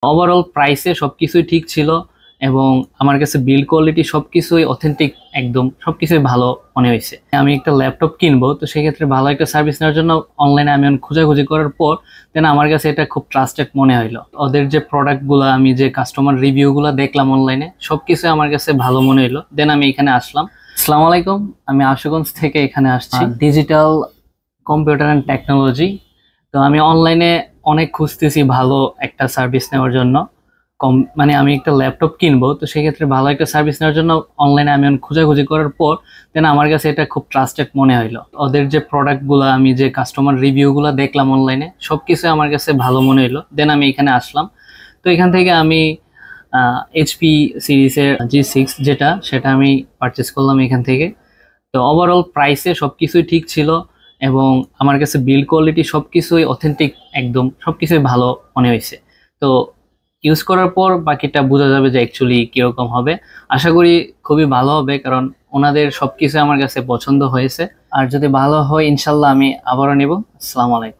Overall প্রাইসে সবকিছুই ঠিক ছিল এবং আমার কাছে বিল্ড কোয়ালিটি সবকিছুই অথেন্টিক, একদম সবকিছুই ভালো মনে হয়েছে। আমি একটা ল্যাপটপ কিনবো, তো সেক্ষেত্রে ভালো একটা সার্ভিস নেওয়ার জন্য অনলাইনে আমি খোঁজাখুঁজি করার পর দেন আমার কাছে এটা খুব ট্রাস্টেড মনে হইলো। ওদের যে প্রোডাক্টগুলো, আমি যে কাস্টমার রিভিউগুলো দেখলাম অনলাইনে, সবকিছু আমার কাছে ভালো মনে হইলো। দেন আমি এখানে আসলাম। আসসালামু আলাইকুম, আমি আশুগঞ্জ থেকে এখানে আসছি, ডিজিটাল কম্পিউটার অ্যান্ড টেকনোলজি। তো আমি অনলাইনে অনেক খুঁজতেছি ভালো একটা সার্ভিস নেওয়ার জন্য। আমি একটা ল্যাপটপ কিনবো, তো সেক্ষেত্রে ভালো একটা সার্ভিস নেওয়ার জন্য অনলাইনে আমি খোঁজাখুঁজি করার পর দেন আমার কাছে এটা খুব ট্রাস্টেড মনে হইলো। ওদের যে প্রোডাক্টগুলো, আমি যে কাস্টমার রিভিউগুলো দেখলাম অনলাইনে, সবকিছু আমার কাছে ভালো মনে হইলো। দেন আমি এখানে আসলাম। তো এখান থেকে আমি এইচপি সিরিজের G6 সেটা আমি পারচেস করলাম এখান থেকে। তো ওভারঅল প্রাইসে সবকিছুই ঠিক ছিল এবং আমার কাছে বিল্ড কোয়ালিটি সবকিছুই অথেন্টিক, একদম সবকিছুই ভালো মনে হয়েছে। তো ইউজ করার পর বাকিটা বোঝা যাবে যে অ্যাকচুয়ালি কিরকম হবে। আশা করি খুবই ভালো হবে, কারণ ওনাদের সবকিছু আমার কাছে পছন্দ হয়েছে। আর যদি ভালো হয় ইনশাল্লাহ আমি আবারও নেব। আসসালামু আলাইকুম।